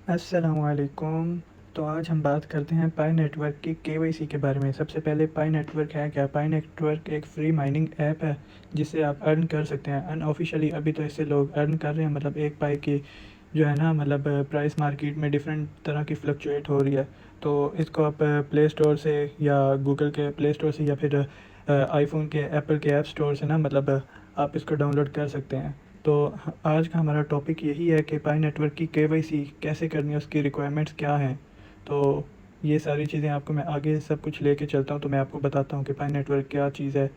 अस्सलामुअलैकुम। तो आज हम बात करते हैं पाई नेटवर्क की केवाईसी के बारे में। सबसे पहले पाई नेटवर्क है क्या? पाई नेटवर्क एक फ्री माइनिंग ऐप है जिससे आप अर्न कर सकते हैं। अनऑफिशियली अभी तो इससे लोग अर्न कर रहे हैं, मतलब एक पाई की जो है ना, मतलब प्राइस मार्केट में डिफरेंट तरह की फ्लक्चुएट हो रही है। तो इसको आप प्ले स्टोर से या गूगल के प्ले स्टोर से या फिर आईफोन के एप्पल के ऐप स्टोर से ना, मतलब आप इसको डाउनलोड कर सकते हैं। तो आज का हमारा टॉपिक यही है कि पाई नेटवर्क की केवाईसी कैसे करनी है, उसकी रिक्वायरमेंट्स क्या हैं। तो ये सारी चीज़ें आपको मैं आगे सब कुछ लेके चलता हूँ। तो मैं आपको बताता हूँ कि पाई नेटवर्क क्या चीज़ है,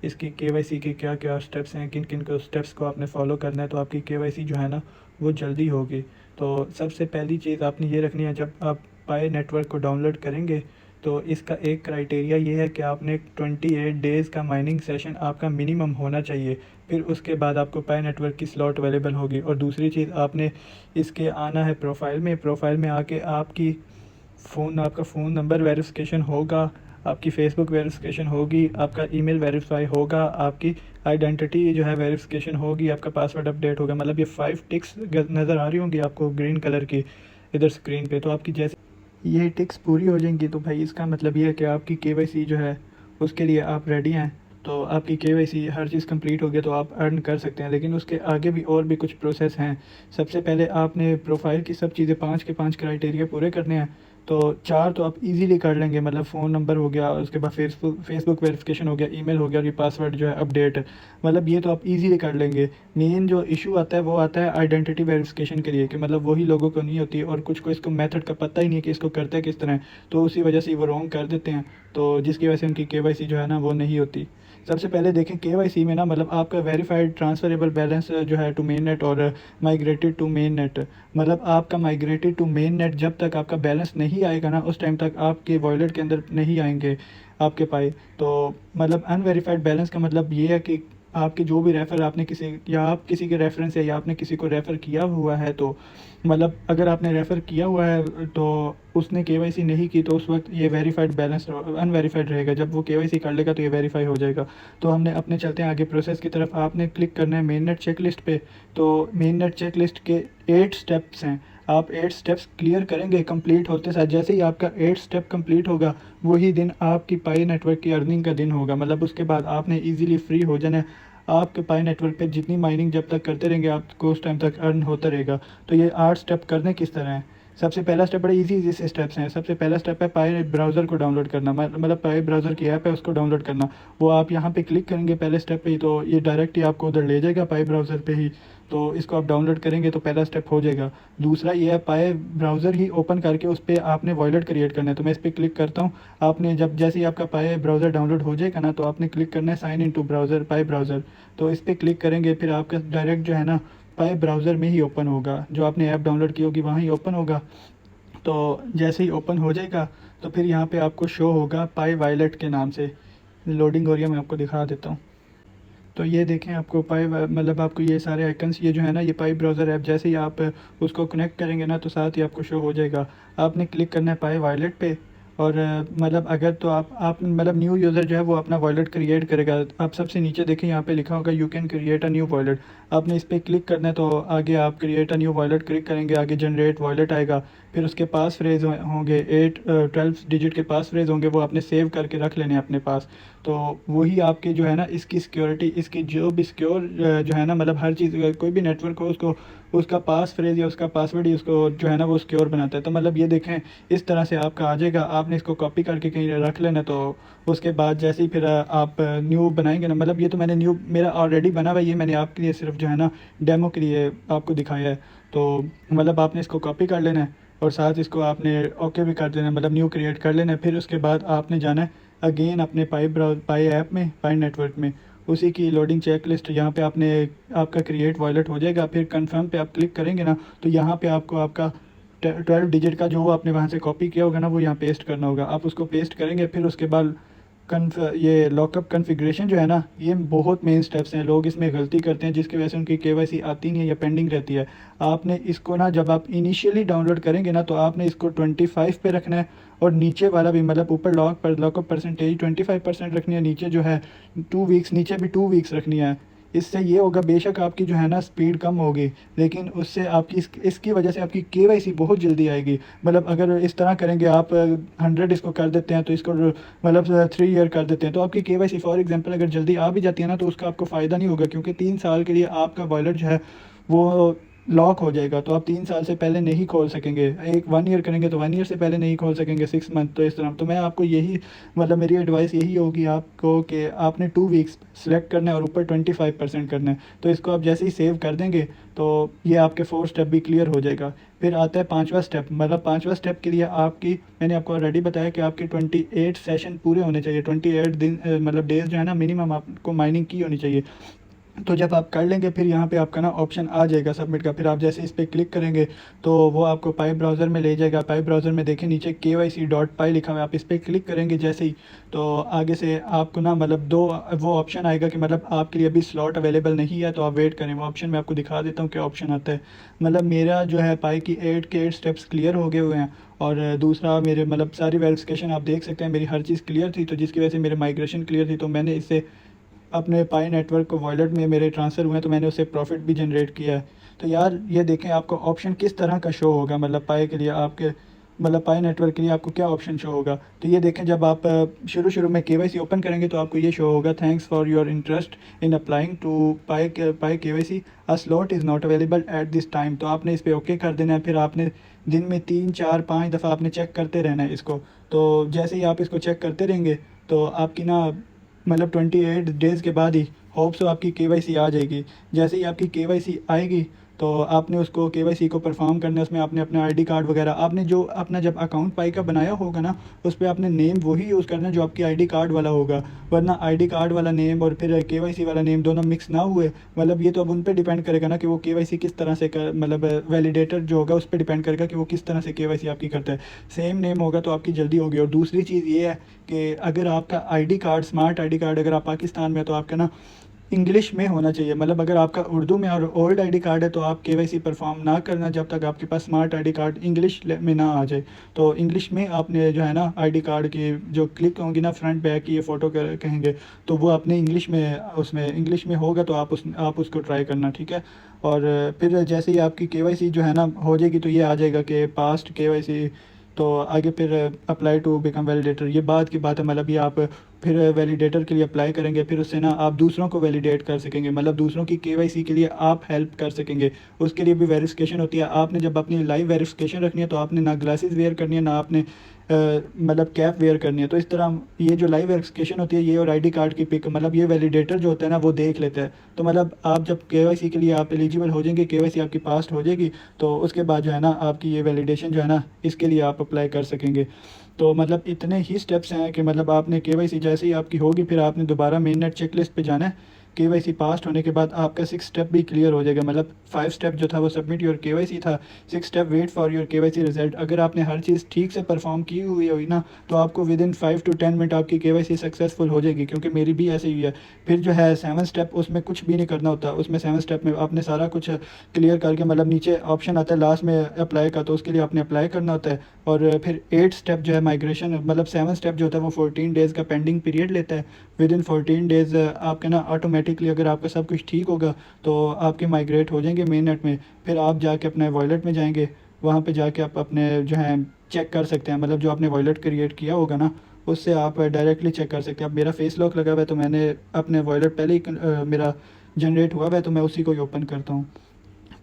इसकी केवाईसी के क्या क्या स्टेप्स हैं, किन किन को स्टेप्स को आपने फॉलो करना है, तो आपकी केवाईसी जो है ना वो जल्दी होगी। तो सबसे पहली चीज़ आपने ये रखनी है, जब आप पाई नेटवर्क को डाउनलोड करेंगे तो इसका एक क्राइटेरिया ये है कि आपने 28 डेज़ का माइनिंग सेशन आपका मिनिमम होना चाहिए। फिर उसके बाद आपको पाई नेटवर्क की स्लॉट अवेलेबल होगी। और दूसरी चीज़, आपने इसके आना है प्रोफाइल में आके आपका फ़ोन नंबर वेरिफिकेशन होगा, आपकी फ़ेसबुक वेरिफिकेशन होगी, आपका ईमेल वेरीफाई होगा, आपकी आइडेंटिटी जो है वेरिफिकेशन होगी, आपका पासवर्ड अपडेट होगा। मतलब ये 5 टिक्स नज़र आ रही होंगी आपको ग्रीन कलर की इधर स्क्रीन पे। तो आपकी जैसे ये टिक्स पूरी हो जाएंगी तो भाई इसका मतलब ये है कि आपकी केवाईसी जो है उसके लिए आप रेडी हैं। तो आपकी केवाईसी हर चीज़ कंप्लीट हो गया तो आप अर्न कर सकते हैं। लेकिन उसके आगे भी और भी कुछ प्रोसेस हैं। सबसे पहले आपने प्रोफाइल की सब चीज़ें 5 के 5 क्राइटेरिया पूरे करने हैं। तो 4 तो आप इजीली कर लेंगे, मतलब फ़ोन नंबर हो गया, उसके बाद फेसबुक वेरिफिकेशन हो गया, ईमेल हो गया और ये पासवर्ड जो है अपडेट, मतलब ये तो आप इजीली कर लेंगे। मेन जो इशू आता है वो आता है आइडेंटिटी वेरिफिकेशन के लिए, कि मतलब वही लोगों को नहीं होती और कुछ को इसको मेथड का पता ही नहीं है कि इसको करते हैं किस तरह है। तो उसी वजह से वो रॉन्ग कर देते हैं, तो जिसकी वजह से उनकी केवाईसी जो है ना वो नहीं होती। सबसे पहले देखें केवाईसी में ना, मतलब आपका वेरीफाइड ट्रांसफरेबल बैलेंस जो है टू मेन नेट और माइग्रेटेड टू मेन नेट। मतलब आपका माइग्रेटेड टू मेन नेट जब तक आपका बैलेंस नहीं आएगा ना उस टाइम तक आपके वॉलेट के अंदर नहीं आएंगे आपके पाए। तो मतलब अनवेरीफाइड बैलेंस का मतलब ये है कि आपके जो भी रेफ़र आपने किसी या आप किसी के रेफरेंस है या आपने किसी को रेफ़र किया हुआ है, तो मतलब अगर आपने रेफ़र किया हुआ है तो उसने केवाईसी नहीं की तो उस वक्त ये वेरीफाइड बैलेंस अनवेरीफाइड रहेगा। जब वो केवाईसी कर लेगा तो ये वेरीफाई हो जाएगा। तो हमने अपने चलते हैं आगे प्रोसेस की तरफ। आपने क्लिक करना है मेन नेट चेक लिस्ट पे। तो मेन नेट चेक लिस्ट के 8 स्टेप्स हैं। आप 8 स्टेप्स क्लियर करेंगे कंप्लीट होते साथ। जैसे ही आपका 8 स्टेप कंप्लीट होगा वही दिन आपकी पाई नेटवर्क की अर्निंग का दिन होगा। मतलब उसके बाद आपने इजीली फ्री हो जाना है। आपके पाई नेटवर्क पे जितनी माइनिंग जब तक करते रहेंगे आपको उस टाइम तक अर्न होता रहेगा। तो ये 8 स्टेप करने किस तरह हैं? सबसे पहला स्टेप, बड़े इजी से स्टेप्स हैं। सबसे पहला स्टेप है पाई ब्राउज़र को डाउनलोड करना, मतलब पाई ब्राउज़र की ऐप है उसको डाउनलोड करना। वो आप यहाँ पे क्लिक करेंगे पहले स्टेप पे ही तो ये डायरेक्ट ही आपको उधर ले जाएगा पाई ब्राउज़र पे ही। तो इसको आप डाउनलोड करेंगे तो पहला स्टेप हो जाएगा। दूसरा ये है पाई ब्राउज़र ही ओपन करके उस पर आपने वॉलेट क्रिएट करना है। तो मैं इस पर क्लिक करता हूँ। आपने जब जैसे ही आपका पाई ब्राउज़र डाउनलोड हो जाएगा ना तो आपने क्लिक करना है sign in to browser Pi browser. तो इस पर क्लिक करेंगे फिर आपका डायरेक्ट जो है ना पाई ब्राउज़र में ही ओपन होगा, जो आपने ऐप डाउनलोड की होगी वहाँ ही ओपन होगा। तो जैसे ही ओपन हो जाएगा तो फिर यहाँ पे आपको शो होगा पाई वायलेट के नाम से। लोडिंग हो रही है, मैं आपको दिखा देता हूँ। तो ये देखें आपको मतलब आपको ये सारे आइकन्स ये जो है ना ये पाई ब्राउज़र ऐप जैसे ही आप उसको कनेक्ट करेंगे ना तो साथ ही आपको शो हो जाएगा। आपने क्लिक करना है पाई वायलेट पे। और मतलब अगर तो आप मतलब न्यू यूज़र जो है वो अपना वॉलेट क्रिएट करेगा। आप सबसे नीचे देखें यहाँ पे लिखा होगा you can create a new wallet. आपने इस पर क्लिक करना है तो आगे आप create a new wallet click करेंगे, आगे जनरेट वॉलेट आएगा। फिर उसके पास फ्रेज होंगे 12 डिजिट के पास फ्रेज होंगे, वो आपने सेव करके रख लेने हैं अपने पास। तो वही आपके जो है ना इसकी सिक्योरिटी, इसकी जो भी सिक्योर जो है ना, मतलब हर चीज़ कोई भी नेटवर्क हो उसको उसका पास फ्रेज या उसका पासवर्ड ही उसको जो है ना वो सिक्योर बनाता है। तो मतलब ये देखें इस तरह से आपका आ जाएगा। आपने इसको कॉपी करके कहीं रख लेना। तो उसके बाद जैसे ही फिर आप न्यू बनाएंगे ना, मतलब ये तो मैंने न्यू मेरा ऑलरेडी बना हुआ है, ये मैंने आपके लिए सिर्फ जो है ना डेमो के लिए आपको दिखाया है। तो मतलब आपने इसको कॉपी कर लेना है और साथ इसको आपने ओके भी कर देना है, मतलब न्यू क्रिएट कर लेना है। फिर उसके बाद आपने जाना है अगेन अपने पाई ऐप में, पाई नेटवर्क में, उसी की लोडिंग चेक लिस्ट यहाँ पे आपने आपका क्रिएट वॉलेट हो जाएगा। फिर कंफर्म पे आप क्लिक करेंगे ना तो यहाँ पे आपको आपका 12 डिजिट का जो आपने वहाँ से कॉपी किया होगा ना वो यहाँ पेस्ट करना होगा। आप उसको पेस्ट करेंगे। फिर उसके बाद ये लॉकअप कन्फिग्रेशन जो है ना, ये बहुत मेन स्टेप्स हैं। लोग इसमें गलती करते हैं जिसकी वजह से उनकी केवाईसी आती नहीं है या पेंडिंग रहती है। आपने इसको ना जब आप इनिशियली डाउनलोड करेंगे ना तो आपने इसको 25 पे रखना है। और नीचे वाला भी, मतलब ऊपर लॉकअप परसेंटेज 25% रखनी है, नीचे जो है 2 वीक्स, नीचे भी 2 वीक्स रखनी है। इससे ये होगा, बेशक आपकी जो है ना स्पीड कम होगी, लेकिन उससे आपकी इसकी वजह से आपकी केवाईसी बहुत जल्दी आएगी। मतलब अगर इस तरह करेंगे आप 100 इसको कर देते हैं, तो इसको मतलब 3 ईयर कर देते हैं, तो आपकी केवाईसी फॉर एग्जांपल अगर जल्दी आ भी जाती है ना, तो उसका आपको फ़ायदा नहीं होगा, क्योंकि 3 साल के लिए आपका वॉलेट जो है वो लॉक हो जाएगा। तो आप 3 साल से पहले नहीं खोल सकेंगे। एक 1 ईयर करेंगे तो 1 ईयर से पहले नहीं खोल सकेंगे, 6 मंथ। तो इस तरह तो मैं आपको यही, मतलब मेरी एडवाइस यही होगी आपको कि आपने 2 वीक्स सेलेक्ट करना है और ऊपर 25% करना है। तो इसको आप जैसे ही सेव कर देंगे तो ये आपके 4 स्टेप भी क्लियर हो जाएगा। फिर आता है 5वां स्टेप। मतलब 5वां स्टेप के लिए आपकी, मैंने आपको ऑलरेडी बताया कि आपके 28 सेशन पूरे होने चाहिए, 28 दिन मतलब डेज जो है ना मिनिमम आपको माइनिंग की होनी चाहिए। तो जब आप कर लेंगे फिर यहाँ पे आपका ना ऑप्शन आ जाएगा सबमिट का। फिर आप जैसे इस पर क्लिक करेंगे तो वो आपको पाई ब्राउज़र में ले जाएगा। पाई ब्राउज़र में देखें नीचे KYC.py लिखा हुआ है, आप इस पर क्लिक करेंगे जैसे ही, तो आगे से आपको ना मतलब दो वो ऑप्शन आएगा कि मतलब आपके लिए अभी स्लॉट अवेलेबल नहीं है तो आप वेट करें। वो ऑप्शन मैं आपको दिखा देता हूँ क्या ऑप्शन आता है। मतलब मेरा जो है पाई की 8 के 8 स्टेप्स क्लियर हो गए हुए हैं, और दूसरा मेरे मतलब सारी वेरिफिकेशन आप देख सकते हैं, मेरी हर चीज़ क्लियर थी, तो जिसकी वजह से मेरे माइग्रेशन क्लियर थी, तो मैंने इससे अपने पाई नेटवर्क को वॉलेट में मेरे ट्रांसफ़र हुए हैं, तो मैंने उससे प्रॉफिट भी जनरेट किया है। तो यार ये देखें आपको ऑप्शन किस तरह का शो होगा, मतलब पाई के लिए आपके, मतलब पाई नेटवर्क के लिए आपको क्या ऑप्शन शो होगा। तो ये देखें जब आप शुरू में KYC ओपन करेंगे तो आपको ये शो होगा, thanks for your interest in applying to Pi KYC, a slot is not available at this time. तो आपने इस पर ओके कर देना है। फिर आपने दिन में 3 4 5 दफ़ा आपने चेक करते रहना है इसको। तो जैसे ही आप इसको चेक करते रहेंगे तो आपकी ना मतलब 28 डेज़ के बाद ही होप सो आपकी KYC आ जाएगी। जैसे ही आपकी KYC आएगी तो आपने उसको KYC को परफॉर्म करना है। उसमें आपने अपना ID कार्ड वगैरह, आपने जो अपना जब अकाउंट पाई का बनाया होगा ना, उस पर आपने नेम वही यूज़ करना है जो आपकी ID कार्ड वाला होगा। वरना ID कार्ड वाला नेम और फिर KYC वाला नेम दोनों मिक्स ना हुए, मतलब ये तो अब उन पर डिपेंड करेगा ना कि वो KYC किस तरह से कर, मतलब वैलिडेटर जो होगा उस पर डिपेंड करेगा कि वो किस तरह से KYC आपकी करता है। सेम नेम होगा तो आपकी जल्दी होगी। और दूसरी चीज़ ये है कि अगर आपका ID card, smart ID card अगर आप पाकिस्तान में है तो आपका ना इंग्लिश में होना चाहिए। मतलब अगर आपका उर्दू में और ओल्ड ID कार्ड है तो आप KYC परफॉर्म ना करना जब तक आपके पास स्मार्ट ID कार्ड इंग्लिश में ना आ जाए। तो इंग्लिश में आपने जो है ना ID कार्ड की जो क्लिक होंगी ना, फ्रंट बैक की ये फ़ोटो कहेंगे, तो वो अपने इंग्लिश में, उसमें इंग्लिश में होगा तो आप उसको ट्राई करना, ठीक है। और फिर जैसे ही आपकी KYC जो है ना हो जाएगी तो ये आ जाएगा कि पास्ट KYC। तो आगे फिर अप्लाई टू बिकम वैलिडेटर, ये बाद की बात है। मतलब ये आप फिर वैलिडेटर के लिए अप्लाई करेंगे, फिर उससे ना आप दूसरों को वैलिडेट कर सकेंगे, मतलब दूसरों की KYC के लिए आप हेल्प कर सकेंगे। उसके लिए भी वेरिफिकेशन होती है। आपने जब अपनी लाइव वेरिफिकेशन रखनी है तो आपने ना ग्लासेस वेयर करनी है, ना आपने मतलब कैप वेयर करनी है। तो इस तरह ये जो लाइव वेरिफिकेशन होती है ये, और ID कार्ड की पिक, मतलब ये वैलिडेटर जो होता है ना वो देख लेता है। तो मतलब आप जब KYC के लिए आप एलिजिबल हो जाएंगे, KYC आपकी पास हो जाएगी, तो उसके बाद जो है ना आपकी ये वैलिडेशन जो है ना इसके लिए आप अप्लाई कर सकेंगे। तो मतलब इतने ही स्टेप्स हैं कि मतलब आपने KYC जैसे ही आपकी होगी फिर आपने दोबारा मेन नेट चेकलिस्ट पे जाना है। KYC पास होने के बाद आपका 6 स्टेप भी क्लियर हो जाएगा। मतलब 5 स्टेप जो था वो सबमिट योर KYC था, 6 step wait for your KYC result. अगर आपने हर चीज़ ठीक से परफॉर्म की हुई हुई ना तो आपको विद इन 5 to 10 मिनट आपकी KYC सक्सेसफुल हो जाएगी, क्योंकि मेरी भी ऐसे ही है। फिर जो है 7 स्टेप, उसमें कुछ भी नहीं करना होता। उसमें 7 स्टेप में आपने सारा कुछ क्लियर करके, मतलब नीचे ऑप्शन आता है लास्ट में अप्लाई का, तो उसके लिए आपने अप्लाई करना होता है। और फिर 8 स्टेप जो है माइग्रेशन, मतलब 7 स्टेप जो होता है वो 14 डेज़ का पेंडिंग पीरियड लेता है। विद इन 14 डेज़ आपके ना ऑटोमेटिकली अगर आपका सब कुछ ठीक होगा तो आपके माइग्रेट हो जाएंगे मेन नेट में। फिर आप जाके अपने वॉलेट में जाएंगे, वहाँ पे जाके आप अपने जो है चेक कर सकते हैं, मतलब जो आपने वॉलेट क्रिएट किया होगा ना उससे आप डायरेक्टली चेक कर सकते हैं। अब मेरा फेस लॉक लगा हुआ है तो मैंने अपने वॉलेट पहले ही मेरा जनरेट हुआ हुआ है, तो मैं उसी को ही ओपन करता हूँ।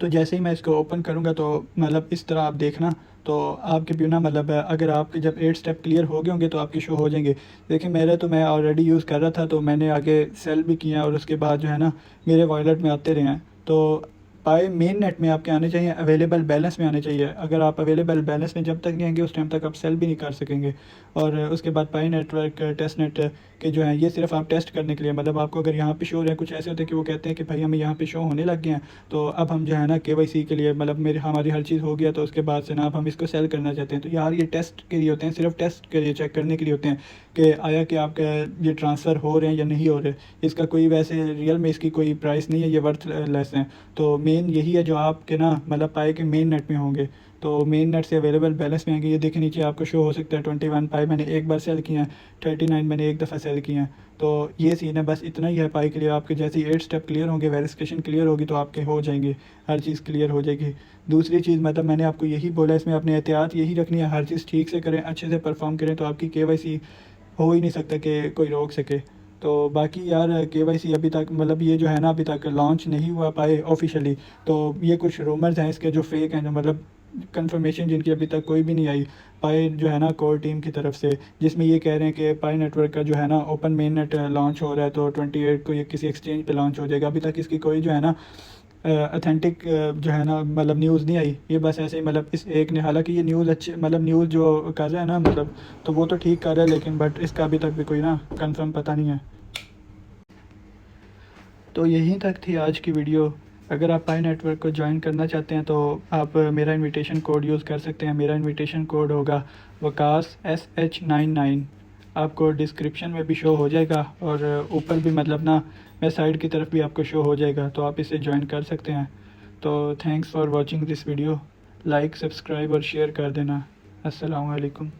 तो जैसे ही मैं इसको ओपन करूँगा तो मतलब इस तरह आप देखना, तो आपके भी ना मतलब अगर आपके जब 8 स्टेप क्लियर हो गए होंगे तो आपके शो हो जाएंगे। देखिए मेरे तो मैं ऑलरेडी यूज़ कर रहा था तो मैंने आगे सेल भी किया और उसके बाद जो है ना मेरे वॉलेट में आते रहे हैं। तो पाई मेन नेट में आपके आने चाहिए, अवेलेबल बैलेंस में आने चाहिए। अगर आप अवेलेबल बैलेंस में जब तक नहीं आएंगे उस टाइम तक आप सेल भी नहीं कर सकेंगे। और उसके बाद पाई नेटवर्क टेस्ट नेट के जो है ये सिर्फ आप टेस्ट करने के लिए, मतलब आपको अगर यहाँ पे शो हो रहे हैं, कुछ ऐसे होते हैं कि वो कहते हैं कि भाई हमें यहाँ पे शो होने लग गए हैं, तो अब हम जो है ना KYC के लिए, मतलब हमारी हर चीज़ हो गया तो उसके बाद से ना अब हम इसको सेल करना चाहते हैं। तो यार ये टेस्ट के लिए होते हैं, सिर्फ टेस्ट के लिए, चेक करने के लिए होते हैं कि आया कि आपका ये ट्रांसफ़र हो रहे हैं या नहीं हो रहे। इसका कोई वैसे रियल में इसकी कोई प्राइस नहीं है, ये वर्थ लेस हैं। तो मेन यही है जो आपके ना मतलब पाई के मेन नेट में होंगे। तो मेन नेट से अवेलेबल बैलेंस में आएंगे। ये देखिए नीचे आपको शो हो सकता है 21 पाई मैंने एक बार सेल किया है, 39 मैंने एक दफ़ा सेल किया है। तो ये सीन है, बस इतना ही है पाई के लिए। आपके जैसे 8 स्टेप क्लियर होंगे, वेरिफिकेशन क्लियर होगी तो आपके हो जाएंगे, हर चीज़ क्लियर हो जाएगी। दूसरी चीज़ मतलब मैंने आपको यही बोला, इसमें अपने एहतियात यही रखनी है, हर चीज़ ठीक से करें, अच्छे से परफॉर्म करें, तो आपकी KYC हो ही नहीं सकता कि कोई रोक सके। तो बाकी यार KYC अभी तक मतलब ये जो है ना अभी तक लॉन्च नहीं हुआ पाए ऑफिशियली। तो ये कुछ रूमर्स हैं इसके जो फेक हैं, जो मतलब कंफर्मेशन जिनकी अभी तक कोई भी नहीं आई पाए जो है ना कोर टीम की तरफ से, जिसमें ये कह रहे हैं कि पाई नेटवर्क का जो है ना ओपन मेन नेट लॉन्च हो रहा है, तो 28 को ये किसी एक्सचेंज पे लॉन्च हो जाएगा। अभी तक इसकी कोई जो है ना अथेंटिक जो है ना मतलब न्यूज़ नहीं आई। ये बस ऐसे ही मतलब इस एक ने, हालांकि ये न्यूज़ अच्छी मतलब न्यूज़ जो कर रहा है ना मतलब, तो वो तो ठीक कर रहा है, लेकिन बट इसका अभी तक भी कोई ना कंफर्म पता नहीं है। तो यहीं तक थी आज की वीडियो। अगर आप पाई नेटवर्क को ज्वाइन करना चाहते हैं तो आप मेरा इनविटेशन कोड यूज़ कर सकते हैं। मेरा इनविटेशन कोड होगा वकास SH99। आपको डिस्क्रिप्शन में भी शो हो जाएगा और ऊपर भी मतलब ना मैं साइड की तरफ भी आपको शो हो जाएगा, तो आप इसे ज्वाइन कर सकते हैं। तो thanks for watching this video. Like, subscribe और शेयर कर देना। अस्सलाम वालेकुम।